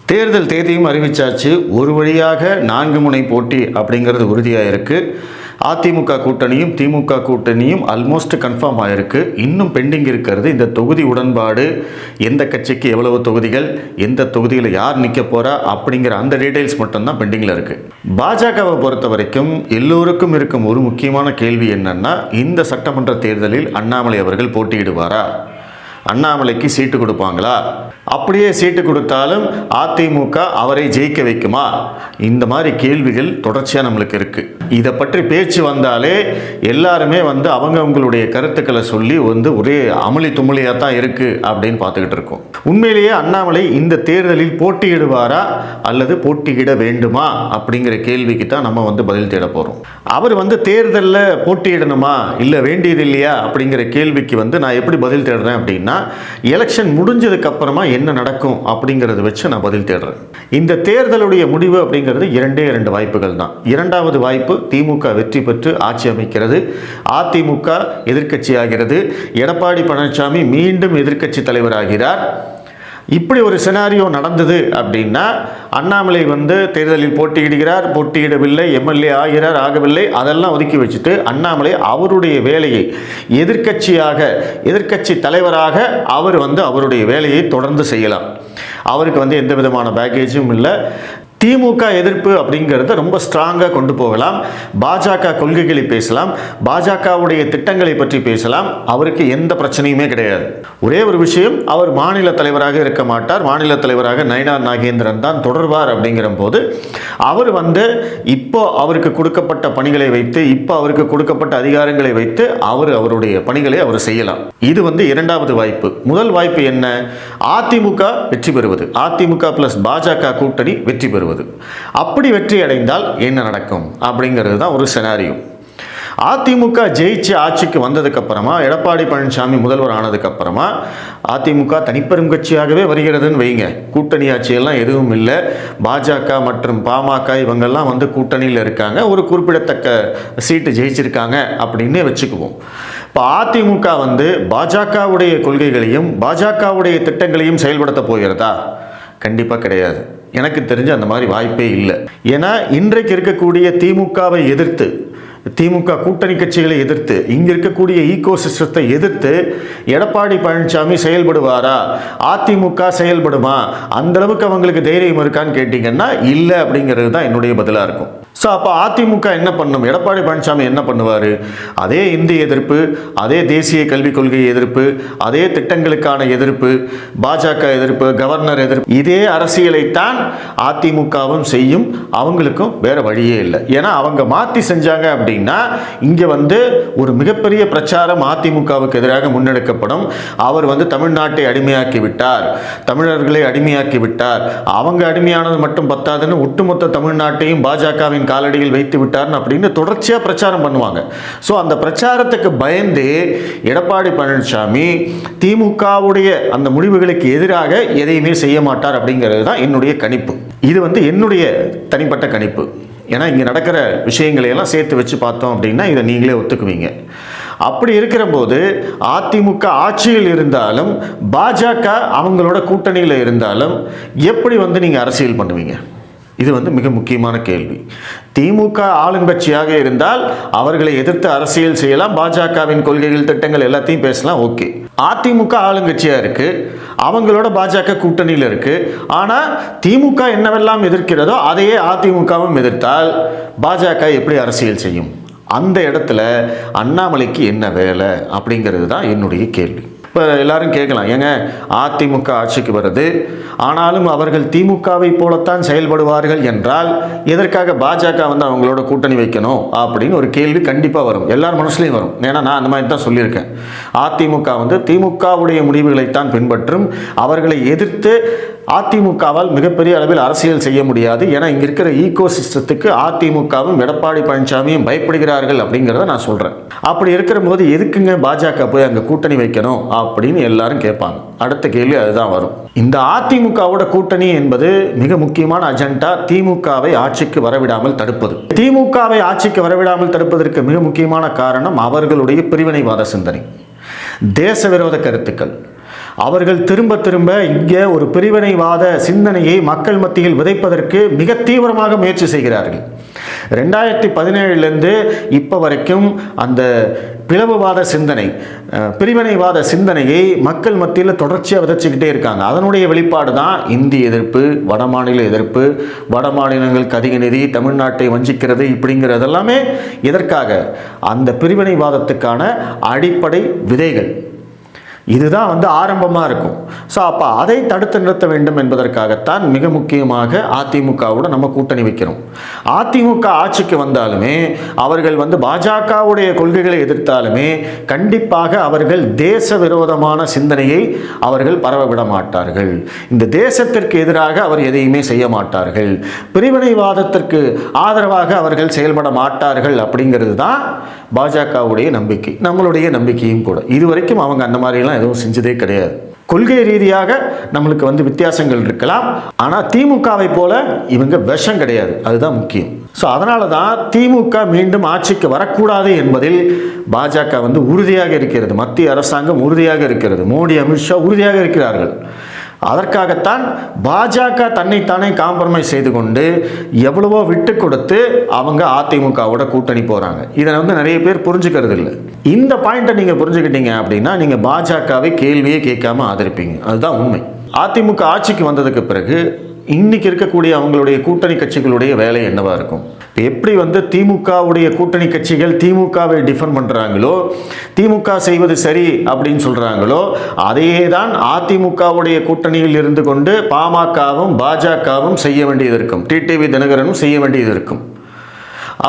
தேர்தல் தேதியும் அறிவிச்சாச்சு. ஒரு வழியாக 4 முனை போட்டி அப்படிங்கிறது உறுதியாக இருக்குது. அதிமுக கூட்டணியும் திமுக கூட்டணியும் ஆல்மோஸ்ட் கன்ஃபார்ம் ஆகிருக்கு. இன்னும் பெண்டிங் இருக்கிறது இந்த தொகுதி உடன்பாடு. எந்த கட்சிக்கு எவ்வளவு தொகுதிகள், எந்த தொகுதியில் யார் நிற்க போகிறா அப்படிங்கிற அந்த டீட்டெயில்ஸ் மட்டும்தான் பெண்டிங்கில் இருக்குது. பாஜகவை பொறுத்த வரைக்கும் எல்லோருக்கும் இருக்கும் ஒரு முக்கியமான கேள்வி என்னன்னா, இந்த சட்டமன்ற தேர்தலில் அண்ணாமலை அவர்கள் போட்டியிடுவாரா, அண்ணாமலைக்கு சீட்டு கொடுப்பாங்களா, அப்படியே சீட்டு கொடுத்தாலும் அதிமுக அவரை ஜெயிக்க வைக்குமா, இந்த மாதிரி கேள்விகள் தொடர்ச்சியாக நம்மளுக்கு இருக்குது. இதை பற்றி பேச்சு வந்தாலே எல்லாருமே அவங்களுடைய கருத்துக்களை சொல்லி ஒரே அமளி தும்மலியாக தான் இருக்குது அப்படின்னு பார்த்துக்கிட்டு இருக்கோம். உண்மையிலேயே அண்ணாமலை இந்த தேர்தலில் போட்டியிடுவாரா அல்லது போட்டியிட வேண்டுமா அப்படிங்கிற கேள்விக்கு தான் நம்ம பதில் தேட போகிறோம். அவர் தேர்தலில் போட்டியிடணுமா இல்லை வேண்டியது இல்லையா அப்படிங்கிற கேள்விக்கு நான் எப்படி பதில் தேடுறேன் அப்படின்னா, எலெக்ஷன் முடிஞ்சதுக்கு அப்புறமா என்ன நடக்கும் அப்படிங்கறத வச்சு நான் பதில் தேடுறேன். இந்த தேர்தலுடைய முடிவு அப்படிங்கிறது 2 வாய்ப்புகள் தான். இரண்டாவது வாய்ப்பு திமுக வெற்றி பெற்று ஆட்சி அமைக்கிறது, அதிமுக எதிர்க்கட்சி ஆகிறது, எடப்பாடி பழனிசாமி மீண்டும் எதிர்க்கட்சி தலைவராகிறார். இப்படி ஒரு சினாரியோ நடந்தது அப்படின்னா, அண்ணாமலை தேர்தலில் போட்டியிடுகிறார், போட்டியிடவில்லை, எம்எல்ஏ ஆகிறார், ஆகவில்லை, அதெல்லாம் ஒதுக்கி வச்சுட்டு அண்ணாமலை அவருடைய வேலையை எதிர்க்கட்சி தலைவராக அவர் அவருடைய வேலையை தொடர்ந்து செய்யலாம். அவருக்கு எந்த விதமான பேக்கேஜும் இல்லை. திமுக எதிர்ப்பு அப்படிங்கிறத ரொம்ப ஸ்ட்ராங்காக கொண்டு போகலாம். பாஜக கொள்கைகளை பேசலாம், பாஜகவுடைய திட்டங்களை பற்றி பேசலாம். அவருக்கு எந்த பிரச்சனையுமே கிடையாது. ஒரே ஒரு விஷயம், அவர் மாநில தலைவராக இருக்க மாட்டார். மாநில தலைவராக நயினார் நாகேந்திரன் தான் தொடர்வார். அப்படிங்கிற போது அவர் இப்போ அவருக்கு கொடுக்கப்பட்ட பணிகளை வைத்து, இப்போ அவருக்கு கொடுக்கப்பட்ட அதிகாரங்களை வைத்து அவருடைய பணிகளை அவர் செய்யலாம். இது இரண்டாவது வாய்ப்பு. முதல் வாய்ப்பு என்ன? அதிமுக வெற்றி பெறுவது, அதிமுக பிளஸ் பாஜக கூட்டணி வெற்றி பெறுவது. அப்படி வெற்றி அடைந்தால் என்ன நடக்கும் அப்படிங்கிறது தான் ஒரு சினாரியோ. அதிமுக ஜெயிச்சு ஆட்சிக்கு வந்ததுக்கு அப்புறமா, எடப்பாடி பழனிசாமி முதல்வர் ஆனதுக்கு அப்புறமா அதிமுக தனிப்பெரும் கட்சியாகவே வருகிறதுன்னு வைங்க. கூட்டணி ஆட்சியெல்லாம் எதுவும் இல்லை. பாஜக மற்றும் பாமக இவங்கெல்லாம் கூட்டணியில் இருக்காங்க, ஒரு குறிப்பிடத்தக்க சீட்டு ஜெயிச்சிருக்காங்க அப்படின்னு வச்சுக்குவோம். இப்போ அதிமுக பாஜகவுடைய கொள்கைகளையும் பாஜகவுடைய திட்டங்களையும் செயல்படுத்த போகிறதா? கண்டிப்பாக கிடையாது. எனக்கு தெரிஞ்ச அந்த மாதிரி வாய்ப்பே இல்லை. ஏன்னா இன்றைக்கு இருக்கக்கூடிய திமுகவை எதிர்த்து, திமுக கூட்டணி கட்சிகளை எதிர்த்து, இங்க இருக்கக்கூடிய ஈகோ சிஸ்டத்தை எதிர்த்து எடப்பாடி பழனிசாமி செயல்படுவாரா, அதிமுக செயல்படுமா, அந்த அளவுக்கு அவங்களுக்கு தைரியம் இருக்கான்னு கேட்டீங்கன்னா இல்லை அப்படிங்கிறது தான் என்னுடைய பதிலாக இருக்கும். ஸோ அப்போ அதிமுக என்ன பண்ணும், எடப்பாடி பழனிசாமி என்ன பண்ணுவார்? அதே இந்தி எதிர்ப்பு, அதே தேசிய கல்விக் கொள்கை எதிர்ப்பு, அதே திட்டங்களுக்கான எதிர்ப்பு, பாஜக எதிர்ப்பு, கவர்னர் எதிர்ப்பு, இதே அரசியலைத்தான் அதிமுகவும் செய்யும். அவங்களுக்கும் வேற வழியே இல்லை. ஏன்னா அவங்க மாற்றி செஞ்சாங்க அப்படின்னா இங்கே ஒரு மிகப்பெரிய பிரச்சாரம் அதிமுகவுக்கு எதிராக முன்னெடுக்கப்படும். அவர் தமிழ்நாட்டை அடிமையாக்கி விட்டார், தமிழர்களை அடிமையாக்கி விட்டார், அவங்க அடிமையானது மட்டும் பத்தாதுன்னு ஒட்டுமொத்த தமிழ்நாட்டையும் பாஜகவின் காலடியில் வைத்து விட்டார்னு அப்படின்னு தொடர்ச்சியாக பிரச்சாரம் பண்ணுவாங்க. ஸோ அந்த பிரச்சாரத்துக்கு பயந்து எடப்பாடி பழனிசாமி திமுகவுடைய அந்த முடிவுகளுக்கு எதிராக எதையுமே செய்ய மாட்டார் அப்படிங்கிறது தான் என்னுடைய கணிப்பு. இது என்னுடைய தனிப்பட்ட கணிப்பு. ஏன்னா இங்கே நடக்கிற விஷயங்களை எல்லாம் சேர்த்து வச்சு பார்த்தோம் அப்படின்னா இதை நீங்களே ஒத்துக்குவீங்க. அப்படி இருக்கிற போது அதிமுக ஆட்சியில் இருந்தாலும் பாஜக அவங்களோட கூட்டணியில் இருந்தாலும் எப்படி நீங்கள் அரசியல் பண்ணுவீங்க? இது மிக முக்கியமான கேள்வி. திமுக ஆளுங்கட்சியாக இருந்தால் அவர்களை எதிர்த்து அரசியல் செய்யலாம், பாஜகவின் கொள்கைகள் திட்டங்கள் எல்லாத்தையும் பேசலாம், ஓகே. அதிமுக ஆளுங்கட்சியாக இருக்கு, அவங்களோட பாஜக கூட்டணியில் இருக்கு. ஆனால் திமுக என்னவெல்லாம் எதிர்க்கிறதோ அதையே அதிமுகவும் எதிர்த்தால் பாஜக எப்படி அரசியல் செய்யும்? அந்த இடத்துல அண்ணாமலைக்கு என்ன வேலை அப்படிங்கிறது தான் என்னுடைய கேள்வி. இப்போ எல்லாரும் கேட்கலாம், ஏங்க அதிமுக ஆட்சிக்கு வருது, ஆனாலும் அவர்கள் திமுகவை போலத்தான் செயல்படுவார்கள் என்றால் எதற்காக பாஜக அவங்களோட கூட்டணி வைக்கணும் அப்படின்னு ஒரு கேள்வி கண்டிப்பாக வரும், எல்லார் மனசுலையும் வரும். ஏன்னா நான் அந்த மாதிரி தான் சொல்லியிருக்கேன். அதிமுக திமுகவுடைய முடிவுகளைத்தான் பின்பற்றும், அவர்களை எதிர்த்து அதிமுகவால் மிகப்பெரிய அளவில் அரசியல் செய்ய முடியாது. ஏன்னா இங்கே இருக்கிற ஈகோ சிஸ்டத்துக்கு அதிமுகவும் எடப்பாடி பழனிசாமியும் பயப்படுகிறார்கள் அப்படிங்கிறத நான் சொல்கிறேன். அப்படி இருக்கிற போது எதுக்குங்க பாஜக போய் அங்கே கூட்டணி வைக்கணும் அப்படின்னு எல்லாரும் கேட்பாங்க. அடுத்த கேள்வி அதுதான் வரும். இந்த அதிமுகவோட கூட்டணி என்பது மிக முக்கியமான அஜெண்டா, திமுகவை ஆட்சிக்கு வரவிடாமல் தடுப்பது. திமுகவை ஆட்சிக்கு வரவிடாமல் தடுப்பதற்கு மிக முக்கியமான காரணம் அவர்களுடைய பிரிவினைவாத சிந்தனை, தேச விரோத கருத்துக்கள். அவர்கள் திரும்ப திரும்ப இங்கே ஒரு பிரிவினைவாத சிந்தனையை மக்கள் மத்தியில் விதைப்பதற்கு மிக தீவிரமாக முயற்சி செய்கிறார்கள். 2017 இப்போ வரைக்கும் அந்த பிளவுவாத சிந்தனை, பிரிவினைவாத சிந்தனையை மக்கள் மத்தியில் தொடர்ச்சியாக விதைச்சிக்கிட்டே இருக்காங்க. அதனுடைய வெளிப்பாடு தான் இந்தி எதிர்ப்பு, வடமாநில எதிர்ப்பு, வட மாநிலங்களுக்கு அதிக நிதி, தமிழ்நாட்டை வஞ்சிக்கிறது, இப்படிங்கிறதெல்லாமே எதற்காக? அந்த பிரிவினைவாதத்துக்கான அடிப்படை விதைகள். இதுதான் ஆரம்பமாக இருக்கும். ஸோ அப்போ அதை தடுத்து நிறுத்த வேண்டும் என்பதற்காகத்தான் மிக முக்கியமாக அதிமுகவோட நம்ம கூட்டணி வைக்கிறோம். அதிமுக ஆட்சிக்கு வந்தாலுமே அவர்கள் பாஜகவுடைய கொள்கைகளை எதிர்த்தாலுமே கண்டிப்பாக அவர்கள் தேச விரோதமான சிந்தனையை அவர்கள் பரவ விட மாட்டார்கள். இந்த தேசத்திற்கு எதிராக அவர் எதையுமே செய்ய மாட்டார்கள். பிரிவினைவாதத்திற்கு ஆதரவாக அவர்கள் செயல்பட மாட்டார்கள். அப்படிங்கிறது தான் பாஜகவுடைய நம்பிக்கை, நம்மளுடைய நம்பிக்கையும் கூட. இதுவரைக்கும் அவங்க அந்த மாதிரிலாம் எதுவும் செஞ்சதே கிடையாது. கொள்கை ரீதியாக நம்மளுக்கு வித்தியாசங்கள் இருக்கலாம், ஆனால் திமுகவை போல இவங்க விஷம் கிடையாது. அதுதான் முக்கியம். ஸோ அதனால தான் திமுக மீண்டும் ஆட்சிக்கு வரக்கூடாது என்பதில் பாஜக உறுதியாக இருக்கிறது. மத்திய அரசாங்கம் உறுதியாக இருக்கிறது. மோடி, அமித்ஷா உறுதியாக இருக்கிறார்கள். அதற்காகத்தான் பாஜக தன்னைத்தானே காம்ப்ரமைஸ் செய்து கொண்டு எவ்வளவோ விட்டு கொடுத்து அவங்க அதிமுகவோட கூட்டணி போகிறாங்க. இதை நிறைய பேர் புரிஞ்சுக்கிறது இல்லை. இந்த பாயிண்ட்டை நீங்கள் புரிஞ்சுக்கிட்டீங்க அப்படின்னா நீங்கள் பாஜகவை கேள்வியே கேட்காம ஆதரிப்பீங்க. அதுதான் உண்மை. அதிமுக ஆட்சிக்கு வந்ததுக்கு பிறகு இன்னைக்கு இருக்கக்கூடிய அவங்களுடைய கூட்டணி கட்சிகளுடைய வேலை என்னவா இருக்கும்? எப்படி திமுகவுடைய கூட்டணி கட்சிகள் திமுகவை டிஃபெண்ட் பண்ணுறாங்களோ, திமுக செய்வது சரி அப்படின்னு சொல்கிறாங்களோ, அதையே தான் அதிமுகவுடைய கூட்டணியில் இருந்து கொண்டு பாமகவும் பாஜகவும் செய்ய வேண்டியது இருக்கும். டிடிவி தினகரனும் செய்ய வேண்டியது இருக்கும்.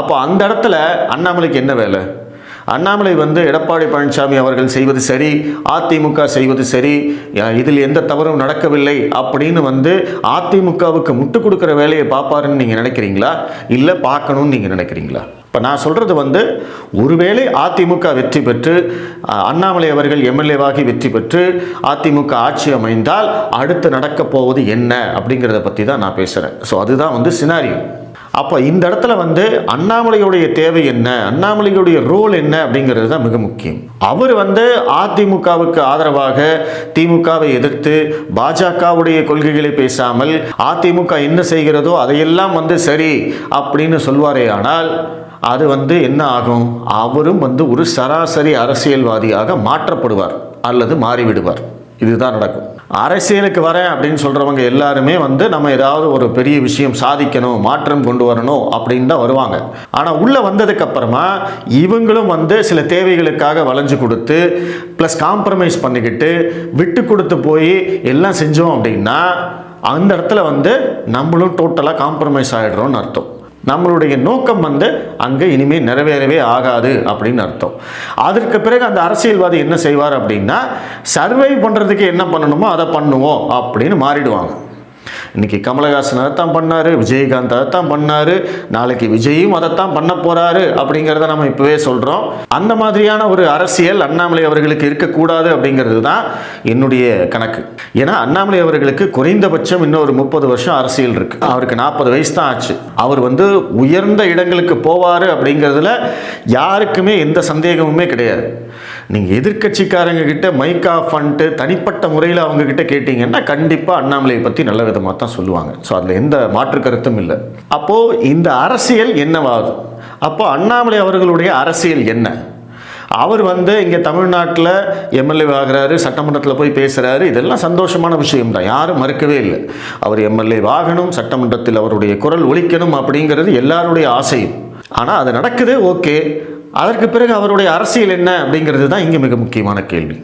அப்போ அந்த இடத்துல அண்ணாமலைக்கு என்ன வேலை? அண்ணாமலை எடப்பாடி பழனிசாமி அவர்கள் செய்வது சரி, அதிமுக செய்வது சரி, இதில் எந்த தவறும் நடக்கவில்லை அப்படின்னு அதிமுகவுக்கு முட்டு கொடுக்குற வேலையை பார்ப்பாருன்னு நீங்கள் நினைக்கிறீங்களா? இல்லை பார்க்கணும்னு நீங்கள் நினைக்கிறீங்களா? இப்போ நான் சொல்கிறது ஒருவேளை அதிமுக வெற்றி பெற்று அண்ணாமலை அவர்கள் எம்எல்ஏவாகி வெற்றி பெற்று அதிமுக ஆட்சி அமைந்தால் அடுத்து நடக்க போவது என்ன அப்படிங்கிறத பற்றி தான் நான் பேசுகிறேன். ஸோ அதுதான் சினாரியோ. அப்போ இந்த இடத்துல அண்ணாமலையுடைய தேவை என்ன, அண்ணாமலையுடைய ரோல் என்ன அப்படிங்கிறது தான் மிக முக்கியம். அவர் அதிமுகவுக்கு ஆதரவாக திமுகவை எதிர்த்து பாஜகவுடைய கொள்கைகளை பேசாமல் அதிமுக என்ன செய்கிறதோ அதையெல்லாம் சரி அப்படின்னு சொல்வாரே ஆனால் அது என்ன ஆகும்? அவரும் ஒரு சராசரி அரசியல்வாதியாக மாற்றப்படுவார் அல்லது மாறிவிடுவார். இதுதான் நடக்கும். அரசியலுக்கு வரேன் அப்படின்னு சொல்கிறவங்க எல்லாருமே நம்ம ஏதாவது ஒரு பெரிய விஷயம் சாதிக்கணும், மாற்றம் கொண்டு வரணும் அப்படின்னு தான் வருவாங்க. ஆனால் உள்ளே வந்ததுக்கப்புறமா இவங்களும் சில தேவைகளுக்காக வளைஞ்சு கொடுத்து ப்ளஸ் காம்ப்ரமைஸ் பண்ணிக்கிட்டு விட்டு கொடுத்து போய் எல்லாம் செஞ்சோம் அப்படின்னா அந்த இடத்துல நம்மளும் டோட்டலாக காம்ப்ரமைஸ் ஆகிடுறோம்னு அர்த்தம். நம்மளுடைய நோக்கம் அங்கே இனிமேல் நிறைவேறவே ஆகாது அப்படின்னு அர்த்தம். அதற்கு பிறகு அந்த அரசியல்வாதி என்ன செய்வார் அப்படின்னா சர்வை பண்ணுறதுக்கு என்ன பண்ணணுமோ அதை பண்ணுவோம் அப்படின்னு மாறிடுவாங்க. இன்னைக்கு கமலஹாசன் அதைத்தான் பண்ணார், விஜயகாந்த் அதைத்தான் பண்ணார், நாளைக்கு விஜயும் அதைத்தான் பண்ண போகிறாரு அப்படிங்கிறத நம்ம இப்போவே சொல்கிறோம். அந்த மாதிரியான ஒரு அரசியல் அண்ணாமலை அவர்களுக்கு இருக்கக்கூடாது அப்படிங்கிறது தான் என்னுடைய கணக்கு. ஏன்னா அண்ணாமலை அவர்களுக்கு குறைந்தபட்சம் இன்னொரு 30 வருஷம் அரசியல் இருக்குது. அவருக்கு 40 வயசு தான் ஆச்சு. அவர் உயர்ந்த இடங்களுக்கு போவார் அப்படிங்கிறதுல யாருக்குமே எந்த சந்தேகமுமே கிடையாது. நீங்கள் எதிர்கட்சிக்காரங்க கிட்ட மைக் ஆஃப் பண்ணிட்டு தனிப்பட்ட முறையில் அவங்க கிட்ட கேட்டீங்கன்னா கண்டிப்பாக அண்ணாமலையை பற்றி நல்ல விதமாக தான் சொல்லுவாங்க. ஸோ அதில் எந்த மாற்று கருத்தும் இல்லை. அப்போது இந்த அரசியல் என்னவாகுது? அப்போ அண்ணாமலை அவர்களுடைய அரசியல் என்ன? அவர் இங்கே தமிழ்நாட்டில் எம்எல்ஏ ஆகிறாரு, சட்டமன்றத்தில் போய் பேசுகிறாரு, இதெல்லாம் சந்தோஷமான விஷயம்தான், யாரும் மறுக்கவே இல்லை. அவர் எம்எல்ஏ ஆகணும், சட்டமன்றத்தில் அவருடைய குரல் ஒலிக்கணும் அப்படிங்கிறது எல்லாருடைய ஆசையும். ஆனால் அது நடக்குது, ஓகே. அதற்கு பிறகு அவருடைய அரசியல் என்ன அப்படிங்கிறது தான் இங்கே மிக முக்கியமான கேள்வி.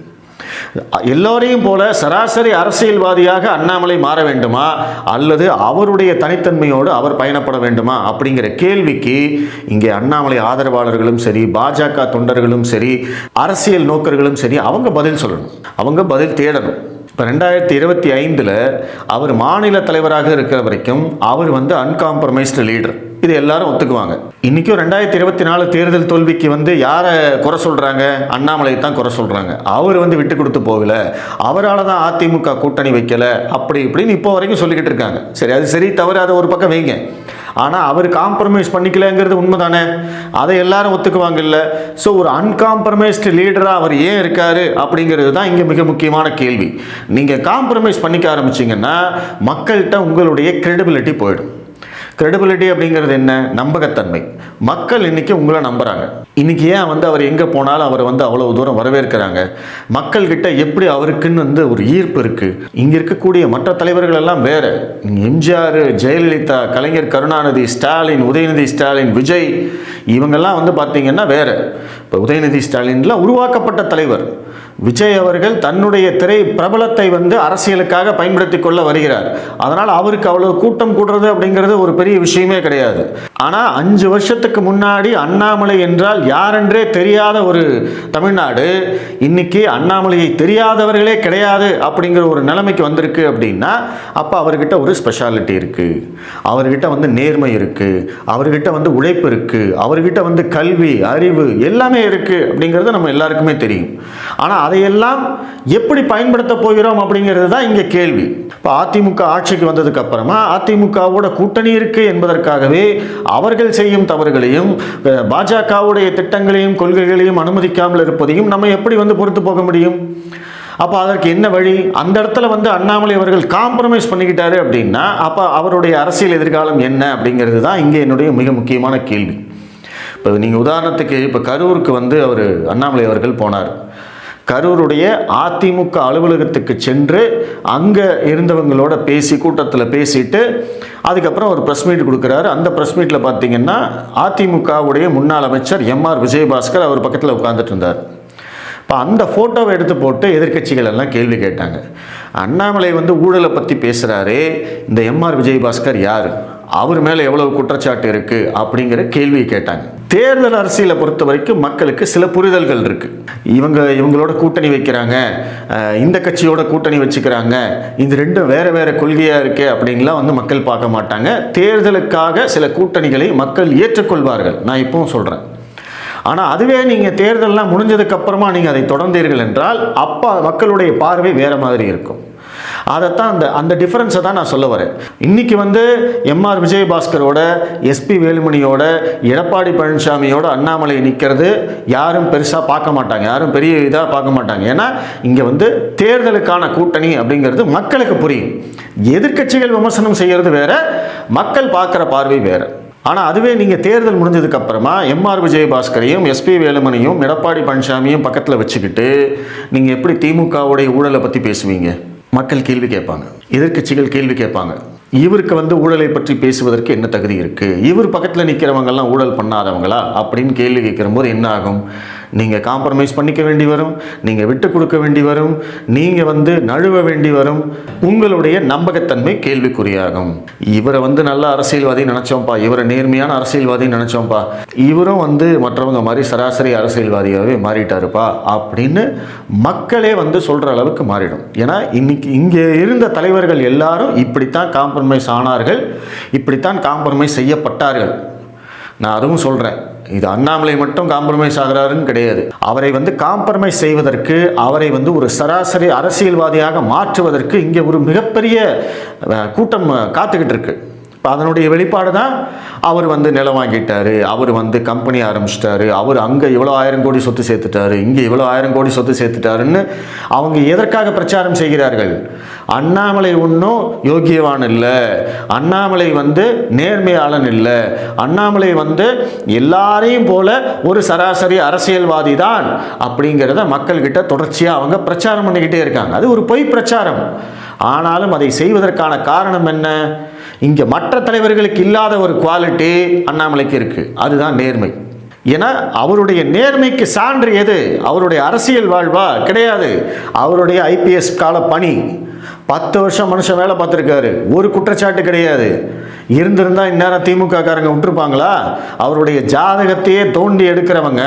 எல்லோரையும் போல சராசரி அரசியல்வாதியாக அண்ணாமலை மாற வேண்டுமா அல்லது அவருடைய தனித்தன்மையோடு அவர் பயணப்பட வேண்டுமா அப்படிங்கிற கேள்விக்கு இங்கே அண்ணாமலை ஆதரவாளர்களும் சரி, பாஜக தொண்டர்களும் சரி, அரசியல் நோக்கர்களும் சரி, அவங்க பதில் சொல்லணும், அவங்க பதில் தேடணும். இப்போ 2025 அவர் மாநில தலைவராக இருக்கிற வரைக்கும் அவர் அன்காம்ப்ரமைஸ்டு லீடர், இது எல்லாரும் ஒத்துக்குவாங்க. இன்றைக்கும் 2024 தேர்தல் தோல்விக்கு யாரை குறை சொல்கிறாங்க? அண்ணாமலை தான் குறை சொல்கிறாங்க. அவர் விட்டு கொடுத்து போகல, அவரால் தான் அதிமுக கூட்டணி வைக்கலை, அப்படி இப்படின்னு இப்போ வரைக்கும் சொல்லிக்கிட்டு இருக்காங்க. சரி, அது சரி தவறு, அதை ஒரு பக்கம் வைங்க. ஆனால் அவர் காம்ப்ரமைஸ் பண்ணிக்கலங்கிறது உண்மைதானே, அதை எல்லாரும் ஒத்துக்குவாங்கல்ல. ஸோ ஒரு அன்காம்ப்ரமைஸ்டு லீடராக அவர் ஏன் இருக்காரு அப்படிங்கிறது தான் இங்கே மிக முக்கியமான கேள்வி. நீங்கள் காம்ப்ரமைஸ் பண்ணிக்க ஆரம்பிச்சிங்கன்னா மக்கள்கிட்ட உங்களுடைய கிரெடிபிலிட்டி போயிடும். கிரெடிபிலிட்டி அப்படிங்கிறது என்ன? நம்பகத்தன்மை. மக்கள் இன்னைக்கு உங்களை நம்புறாங்க. இன்னைக்கு ஏன் அவர் எங்கே போனாலும் அவர் அவ்வளவு தூரம் வரவேற்கிறாங்க? மக்கள்கிட்ட எப்படி அவருக்குன்னு ஒரு ஈர்ப்பு இருக்கு. இங்கே இருக்கக்கூடிய மற்ற தலைவர்கள் எல்லாம் வேற. எம்ஜிஆர், ஜெயலலிதா, கலைஞர் கருணாநிதி, ஸ்டாலின், உதயநிதி ஸ்டாலின், விஜய், இவங்கெல்லாம் பார்த்தீங்கன்னா வேற. இப்போ உதயநிதி ஸ்டாலின்லாம் உருவாக்கப்பட்ட தலைவர். விஜய் அவர்கள் தன்னுடைய திரை பிரபலத்தை அரசியலுக்காக பயன்படுத்தி கொள்ள வருகிறார். அதனால் அவருக்கு அவ்வளவு கூட்டம் கூடுறது அப்படிங்கிறது ஒரு பெரிய விஷயமே கிடையாது. ஆனால் 5 வருஷத்துக்கு முன்னாடி அண்ணாமலை என்றால் யாரென்றே தெரியாத ஒரு தமிழ்நாடு இன்னைக்கு அண்ணாமலையை தெரியாதவர்களே கிடையாது அப்படிங்கிற ஒரு நிலைமைக்கு வந்திருக்கு. அப்படின்னா அப்போ அவர்கிட்ட ஒரு ஸ்பெஷாலிட்டி இருக்கு, அவர்கிட்ட நேர்மை இருக்கு, அவர்கிட்ட உழைப்பு இருக்கு, அவர்கிட்ட கல்வி, அறிவு எல்லாமே இருக்கு அப்படிங்கிறது நம்ம எல்லாருக்குமே தெரியும். ஆனால் அதையெல்லாம் எப்படி பயன்படுத்த போகிறோம் அப்படிங்கிறது தான் இங்கே கேள்வி. இப்போ அதிமுக ஆட்சிக்கு வந்ததுக்கு அப்புறமா அதிமுகவோட கூட்டணி இருக்கு என்பதற்காகவே அவர்கள் செய்யும் தவறுகளையும் பாஜகவுடைய திட்டங்களையும் கொள்கைகளையும் அனுமதிக்காமல் இருப்பதையும் நம்ம எப்படி பொறுத்து போக முடியும்? அப்போ அதற்கு என்ன வழி? அந்த இடத்துல அண்ணாமலை அவர்கள் காம்ப்ரமைஸ் பண்ணிக்கிட்டாரு அப்படின்னா அப்போ அவருடைய அரசியல் எதிர்காலம் என்ன அப்படிங்கிறது தான் இங்கே என்னுடைய மிக முக்கியமான கேள்வி. இப்போ நீங்கள் உதாரணத்துக்கு இப்போ கரூருக்கு அவர் அண்ணாமலை அவர்கள் போனார். கரூருடைய அதிமுக அலுவலகத்துக்கு சென்று அங்கே இருந்தவங்களோட பேசி கூட்டத்தில் பேசிட்டு அதுக்கப்புறம் ஒரு ப்ரெஸ் மீட் கொடுக்குறாரு. அந்த ப்ரெஸ் மீட்டில் பார்த்தீங்கன்னா அதிமுகவுடைய முன்னாள் அமைச்சர் எம்ஆர் விஜயபாஸ்கர் அவர் பக்கத்தில் உட்கார்ந்துட்டு இருந்தார். இப்போ அந்த ஃபோட்டோவை எடுத்து போட்டு எதிர்க்கட்சிகள் எல்லாம் கேள்வி கேட்டாங்க. அண்ணாமலை ஊழலை பற்றி பேசுகிறாரு, இந்த எம்ஆர் விஜயபாஸ்கர் யார், அவர் மேலே எவ்வளவு குற்றச்சாட்டு இருக்குது அப்படிங்கிற கேள்வியை கேட்டாங்க. தேர்தல் அரசியலை பொறுத்த வரைக்கும் மக்களுக்கு சில புரிதல்கள் இருக்குது. இவங்களோட கூட்டணி வைக்கிறாங்க, இந்த கட்சியோட கூட்டணி வச்சுக்கிறாங்க, இது ரெண்டும் வேறு வேறு கொள்கையாக இருக்கே அப்படின்லாம் மக்கள் பார்க்க மாட்டாங்க. தேர்தலுக்காக சில கூட்டணிகளை மக்கள் ஏற்றுக்கொள்வார்கள், நான் இப்பவும் சொல்கிறேன். ஆனால் அதுவே நீங்கள் தேர்தலெலாம் முடிஞ்சதுக்கப்புறமா நீங்கள் அதை தொடர்ந்தீர்கள் என்றால் அப்போ மக்களுடைய பார்வை வேறு மாதிரி இருக்கும். அதைத்தான் அந்த டிஃபரன்ஸை தான் நான் சொல்ல வரேன். இன்னைக்கு எம்ஆர் விஜயபாஸ்கரோட, எஸ்பி வேலுமணியோட, எடப்பாடி பழனிசாமியோட அண்ணாமலை நிற்கிறது யாரும் பெருசாக பார்க்க மாட்டாங்க, யாரும் பெரிய இதாக பார்க்க மாட்டாங்க. ஏன்னா இங்கே தேர்தலுக்கான கூட்டணி அப்படிங்கிறது மக்களுக்கு புரியும். எதிர்க்கட்சிகள் விமர்சனம் செய்கிறது வேற, மக்கள் பார்க்குற பார்வை வேற. ஆனால் அதுவே நீங்கள் தேர்தல் முடிஞ்சதுக்கு அப்புறமா எம்ஆர் விஜயபாஸ்கரையும், எஸ்பி வேலுமணியும், எடப்பாடி பழனிசாமியும் பக்கத்தில் வச்சுக்கிட்டு நீங்கள் எப்படி திமுகவுடைய ஊழலை பற்றி பேசுவீங்க? மக்கள் கேள்வி கேட்பாங்க, எதிர்க்கட்சிகள் கேள்வி கேட்பாங்க. இவருக்கு ஊழலை பற்றி பேசுவதற்கு என்ன தகுதி இருக்குது, இவர் பக்கத்தில் நிற்கிறவங்கெல்லாம் ஊழல் பண்ணாதவங்களா அப்படின்னு கேள்வி கேட்குற போது என்ன ஆகும்? நீங்கள் காம்ப்ரமைஸ் பண்ணிக்க வேண்டி வரும், நீங்கள் விட்டு கொடுக்க வேண்டி வரும், நீங்கள் நழுவ வேண்டி வரும், உங்களுடைய நம்பகத்தன்மை கேள்விக்குறியாகும். இவரை நல்ல அரசியல்வாதி நினச்சோம்ப்பா, இவரை நேர்மையான அரசியல்வாதி நினச்சோம்ப்பா, இவரும் மற்றவங்க மாதிரி சராசரி அரசியல்வாதியாகவே மாறிட்டாருப்பா அப்படின்னு மக்களே சொல்கிற அளவுக்கு மாறிடும். ஏன்னா இன்னைக்கு இங்கே இருந்த தலைவர்கள் எல்லாரும் இப்படித்தான் காம்ப்ரமைஸ் ஆனார்கள், இப்படித்தான் காம்ப்ரமைஸ் செய்யப்பட்டார்கள். நான் அதுவும் சொல்கிறேன், இது அண்ணாமலை மட்டும் காம்ப்ரமைஸ் ஆகிறாருன்னு கிடையாது. அவரை காம்ப்ரமைஸ் செய்வதற்கு, அவரை ஒரு சராசரி அரசியல்வாதியாக மாற்றுவதற்கு இங்கே ஒரு மிகப்பெரிய கூட்டம் காத்துக்கிட்டு இருக்கு. இப்போ அதனுடைய வெளிப்பாடு தான் அவர் நிலம் வாங்கிட்டாரு, அவர் கம்பெனி ஆரம்பிச்சிட்டாரு, அவர் அங்கே இவ்வளோ 1000 கோடி சொத்து சேர்த்துட்டாரு, இங்கே இவ்வளோ 1000 கோடி சொத்து சேர்த்துட்டாருன்னு அவங்க எதற்காக பிரச்சாரம் செய்கிறார்கள்? அண்ணாமலை ஒன்றும் யோகியவான் இல்லை, அண்ணாமலை நேர்மையாளன் இல்லை, அண்ணாமலை எல்லாரையும் போல ஒரு சராசரி அரசியல்வாதி தான் அப்படிங்கிறத மக்கள்கிட்ட தொடர்ச்சியாக அவங்க பிரச்சாரம் பண்ணிக்கிட்டே இருக்காங்க. அது ஒரு பொய் பிரச்சாரம். ஆனாலும் அதை செய்வதற்கான காரணம் என்ன? இங்கே மற்ற தலைவர்களுக்கு இல்லாத ஒரு குவாலிட்டி அண்ணாமலைக்கு இருக்குது, அதுதான் நேர்மை. ஏன்னா அவருடைய நேர்மைக்கு சான்று எது? அவருடைய அரசியல் வாழ்வா? கிடையாது. அவருடைய ஐபிஎஸ் கால பணி 10 வருஷம் மனுஷன் வேலை பார்த்துருக்காரு, ஒரு குற்றச்சாட்டு கிடையாது. இருந்திருந்தால் இந்நேரம் திமுக காரங்க விட்டுருப்பாங்களா? அவருடைய ஜாதகத்தையே தோண்டி எடுக்கிறவங்க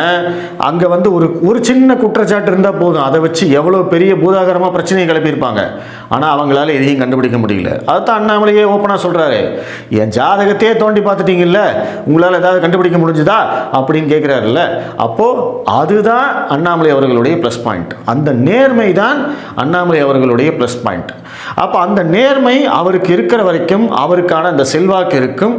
அங்கே ஒரு சின்ன குற்றச்சாட்டு இருந்தால் போதும், அதை வச்சு எவ்வளோ பெரிய பூதாகரமாக பிரச்சனையை கிளப்பியிருப்பாங்க. ஆனால் அவங்களால எதையும் கண்டுபிடிக்க முடியல. அதுதான் அண்ணாமலையே ஓப்பனாக சொல்கிறாரு, என் ஜாதகத்தையே தோண்டி பார்த்துட்டீங்கல்ல, உங்களால் ஏதாவது கண்டுபிடிக்க முடிஞ்சுதா அப்படின்னு கேட்குறாருல்ல. அப்போது அதுதான் அண்ணாமலை அவர்களுடைய ப்ளஸ் பாயிண்ட். அந்த நேர்மை தான் அண்ணாமலை அவர்களுடைய ப்ளஸ் பாயிண்ட். அப்போ அந்த நேர்மை அவருக்கு இருக்கிற வரைக்கும் அவருக்கான அந்த செல்வாக்கு செல்வாக்கு இருக்கும்.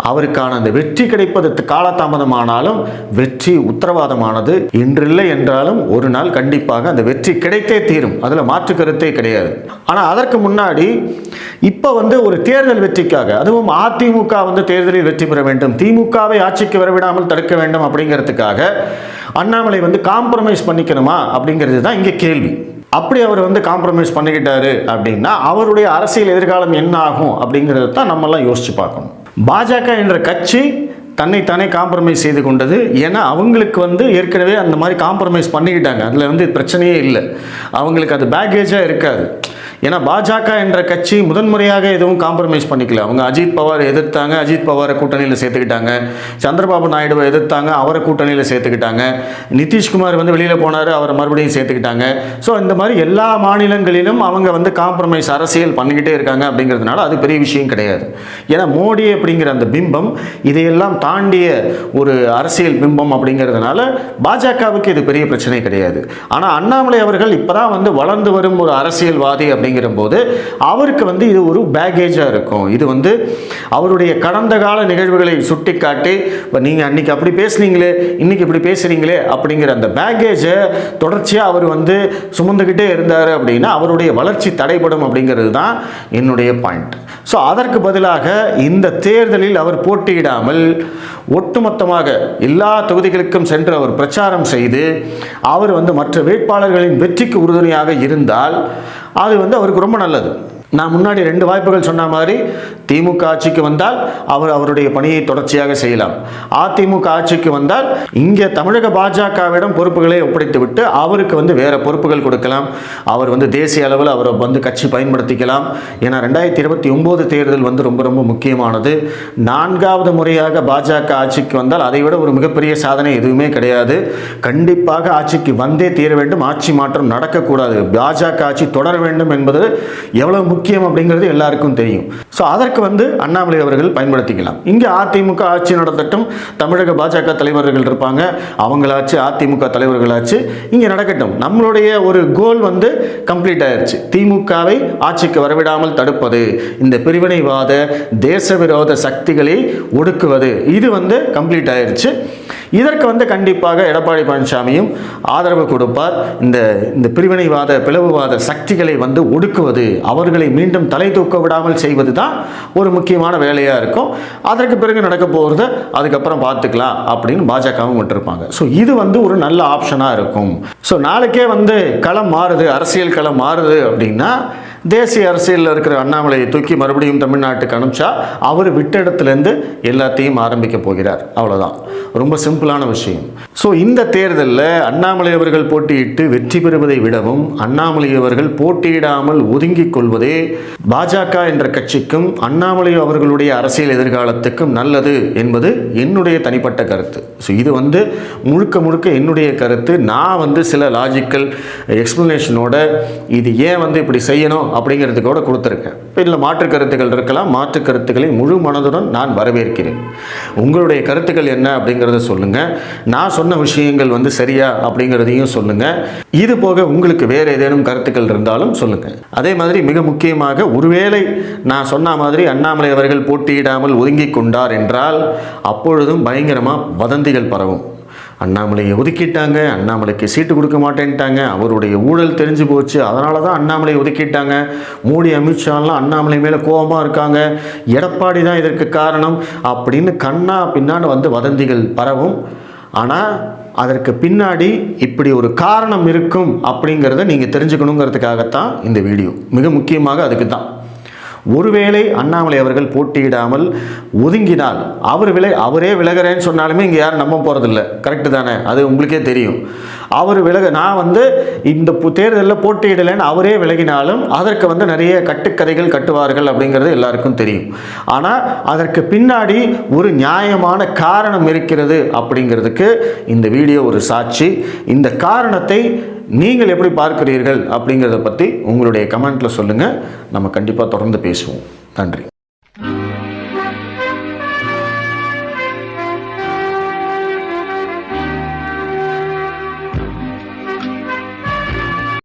அவருக்கான அந்த வெற்றி கிடைப்பதற்கு காலதாமதமானாலும் வெற்றி உத்தரவாதமானது. இன்றில்லை என்றாலும் ஒரு நாள் கண்டிப்பாக அந்த வெற்றி கிடைத்தே தீரும். அதில் மாற்று கருத்தே கிடையாது. ஆனால் அதற்கு முன்னாடி இப்போ ஒரு தேர்தல் வெற்றிக்காக, அதுவும் அதிமுக தேர்தலில் வெற்றி பெற வேண்டும், திமுகவை ஆட்சிக்கு வரவிடாமல் தடுக்க வேண்டும் அப்படிங்கிறதுக்காக அண்ணாமலை காம்ப்ரமைஸ் பண்ணிக்கணுமா அப்படிங்கிறது தான் இங்கே கேள்வி. அப்படி அவர் காம்ப்ரமைஸ் பண்ணிக்கிட்டாரு அப்படின்னா அவருடைய அரசியல் எதிர்காலம் என்ன ஆகும் அப்படிங்கிறத தான் நம்மெல்லாம் யோசிச்சு பார்க்கணும். பாஜக என்ற கட்சி தன்னைத்தானே காம்ப்ரமைஸ் செய்து கொண்டது. ஏன்னா அவங்களுக்கு ஏற்கனவே அந்த மாதிரி காம்ப்ரமைஸ் பண்ணிக்கிட்டாங்க. அதில் பிரச்சனையே இல்லை. அவங்களுக்கு அது பேக்கேஜாக இருக்காது. ஏன்னா பாஜக என்ற கட்சி முதன்முறையாக எதுவும் காம்ப்ரமைஸ் பண்ணிக்கல. அவங்க அஜித் பவாரை எதிர்த்தாங்க, அஜித் பவாரை கூட்டணியில் சேர்த்துக்கிட்டாங்க. சந்திரபாபு நாயுடுவை எதிர்த்தாங்க, அவரை கூட்டணியில் சேர்த்துக்கிட்டாங்க. நிதிஷ்குமார் வெளியில் போனார், அவரை மறுபடியும் சேர்த்துக்கிட்டாங்க. ஸோ இந்த மாதிரி எல்லா மாநிலங்களிலும் அவங்க காம்ப்ரமைஸ் அரசியல் பண்ணிக்கிட்டே இருக்காங்க. அப்படிங்கிறதுனால அது பெரிய விஷயம் கிடையாது. ஏன்னா மோடி அப்படிங்கிற அந்த பிம்பம் இதையெல்லாம் தாண்டிய ஒரு அரசியல் பிம்பம் அப்படிங்கிறதுனால பாஜகவுக்கு இது பெரிய பிரச்சனை கிடையாது. ஆனால் அண்ணாமலை அவர்கள் இப்போதான் வளர்ந்து வரும் ஒரு அரசியல்வாதி அப்படிங்கிற போது அவருக்கு இது ஒரு பேக்கேஜாக இருக்கும். இது அவருடைய கடந்த கால நிகழ்வுகளை சுட்டி காட்டி, இப்போ நீங்கள் அன்னைக்கு அப்படி பேசுனீங்களே, இன்னைக்கு இப்படி பேசுறீங்களே அப்படிங்கிற அந்த பேக்கேஜை தொடர்ச்சியாக அவர் சுமந்துக்கிட்டே இருந்தார் அப்படின்னா அவருடைய வளர்ச்சி தடைபடும் அப்படிங்கிறது தான் என்னுடைய பாயிண்ட். ஸோ அதற்கு பதிலாக இந்த தேர்தலில் அவர் போட்டியிடாமல் ஒட்டுமொத்தமாக எல்லா தொகுதிகளுக்கும் சென்று அவர் பிரச்சாரம் செய்து அவர் மற்ற வேட்பாளர்களின் வெற்றிக்கு உறுதுணையாக இருந்தால் அது அவருக்கு ரொம்ப நல்லது. நான் முன்னாடி 2 வாய்ப்புகள் சொன்ன மாதிரி திமுக ஆட்சிக்கு வந்தால் அவர் அவருடைய பணியை தொடர்ச்சியாக செய்யலாம். அதிமுக ஆட்சிக்கு வந்தால் இங்கே தமிழக பாஜகவிடம் பொறுப்புகளை ஒப்படைத்து விட்டு அவருக்கு வேற பொறுப்புகள் கொடுக்கலாம். அவர் தேசிய அளவில் அவரை கட்சி பயன்படுத்திக்கலாம். ஏன்னா 2029 தேர்தல் ரொம்ப ரொம்ப முக்கியமானது. 4வது முறையாக பாஜக ஆட்சிக்கு வந்தால் அதை விட ஒரு மிகப்பெரிய சாதனை எதுவுமே கிடையாது. கண்டிப்பாக ஆட்சிக்கு வந்தே தீர வேண்டும். ஆட்சி மாற்றம் நடக்கக்கூடாது. பாஜக ஆட்சி தொடர வேண்டும் என்பது எவ்வளவு முக்கியம் அப்படிங்கிறது எல்லாருக்கும் தெரியும். ஸோ அதற்கு அண்ணாமலை அவர்கள் பயன்படுத்திக்கலாம். இங்கே அதிமுக ஆட்சி நடத்தட்டும், தமிழக பாஜக தலைவர்கள் இருப்பாங்க, அவங்களாச்சு அதிமுக தலைவர்களாச்சு இங்கே நடக்கட்டும். நம்மளுடைய ஒரு கோல் கம்ப்ளீட் ஆயிடுச்சு. திமுகவை ஆட்சிக்கு வரவிடாமல் தடுப்பது, இந்த பிரிவினைவாத தேச விரோத சக்திகளை ஒடுக்குவது, இது கம்ப்ளீட் ஆயிடுச்சு. இதற்கு கண்டிப்பாக எடப்பாடி பழனிசாமியும் ஆதரவு கொடுப்பார். இந்த பிரிவினைவாத பிளவுவாத சக்திகளை ஒடுக்குவது, அவர்களை மீண்டும் தலை தூக்க விடாமல் செய்வது தான் ஒரு முக்கியமான வேலையாக இருக்கும். அதற்கு பிறகு நடக்க போகிறது அதுக்கப்புறம் பார்த்துக்கலாம் அப்படின்னு பாஜகவும் விட்டுருப்பாங்க. ஸோ இது ஒரு நல்ல ஆப்ஷனாக இருக்கும். ஸோ நாளைக்கே களம் மாறுது, அரசியல் களம் மாறுது அப்படின்னா தேசிய அரசியலில் இருக்கிற அண்ணாமலையை தூக்கி மறுபடியும் தமிழ்நாட்டுக்கு அனுப்பிச்சா அவர் விட்ட இடத்துலேருந்து எல்லாத்தையும் ஆரம்பிக்க போகிறார். அவ்வளோதான். ரொம்ப சிம்பிளான விஷயம். ஸோ இந்த தேர்தலில் அண்ணாமலை அவர்கள் போட்டியிட்டு வெற்றி பெறுவதை விடவும் அண்ணாமலை அவர்கள் போட்டியிடாமல் ஒதுங்கிக் கொள்வதே பாஜக என்ற கட்சிக்கும் அண்ணாமலை அவர்களுடைய அரசியல் எதிர்காலத்துக்கும் நல்லது என்பது என்னுடைய தனிப்பட்ட கருத்து. ஸோ இது முழுக்க முழுக்க என்னுடைய கருத்து. நான் சில லாஜிக்கல் எக்ஸ்பிளனேஷனோட இது ஏன் இப்படி செய்யணும் அப்படிங்கிறதுக்கோட கொடுத்துருக்கேன். இதில் மாற்று கருத்துக்கள் இருக்கலாம். மாற்று கருத்துக்களை முழு மனதுடன் நான் வரவேற்கிறேன். உங்களுடைய கருத்துக்கள் என்ன அப்படிங்கிறத சொல்லுங்கள். நான் சொன்ன விஷயங்கள் சரியா அப்படிங்கிறதையும் சொல்லுங்கள். இது போக உங்களுக்கு வேறு ஏதேனும் கருத்துக்கள் இருந்தாலும் சொல்லுங்கள். அதே மாதிரி மிக முக்கியமாக ஒருவேளை நான் சொன்ன மாதிரி அண்ணாமலை அவர்கள் போட்டியிடாமல் ஒதுங்கி கொண்டார் என்றால் அப்பொழுதும் பயங்கரமாக வதந்திகள் பரவும். அண்ணாமலையை ஒதுக்கிட்டாங்க, அண்ணாமலைக்கு சீட்டு கொடுக்க மாட்டேன்ட்டாங்க, அவருடைய ஊழல் தெரிஞ்சு போச்சு, அதனால தான் அண்ணாமலையை ஒதுக்கிட்டாங்க, மோடி அமித்ஷாலாம் அண்ணாமலை மேலே கோபமாக இருக்காங்க, எடப்பாடி தான் இதற்கு காரணம் அப்படின்னு கண்ணா பின்னான்னு வதந்திகள் பரவும். ஆனால் அதற்கு பின்னாடி இப்படி ஒரு காரணம் இருக்கும் அப்படிங்கிறத நீங்கள் தெரிஞ்சுக்கணுங்கிறதுக்காகத்தான் இந்த வீடியோ. மிக முக்கியமாக அதுக்கு தான். ஒருவேளை அண்ணாமலை அவர்கள் போட்டியிடாமல் ஒதுங்கினால் அவரே விலகிறேன்னு சொன்னாலுமே இங்கே யாரும் நம்ப போகிறதில்ல. கரெக்டு தானே? அது உங்களுக்கே தெரியும். அவர் நான் இந்த தேர்தலில் போட்டியிடலைன்னு அவரே விலகினாலும் அதற்கு நிறைய கட்டுக்கதைகள் கட்டுவார்கள் அப்படிங்கிறது எல்லாருக்கும் தெரியும். ஆனால் அதற்கு பின்னாடி ஒரு நியாயமான காரணம் இருக்கிறது அப்படிங்கிறதுக்கு இந்த வீடியோ ஒரு சாட்சி. இந்த காரணத்தை நீங்கள் எப்படி பார்க்கிறீர்கள் அப்படிங்கிறத பற்றி உங்களுடைய கமெண்ட்டில் சொல்லுங்கள். நம்ம கண்டிப்பாக தொடர்ந்து பேசுவோம். நன்றி.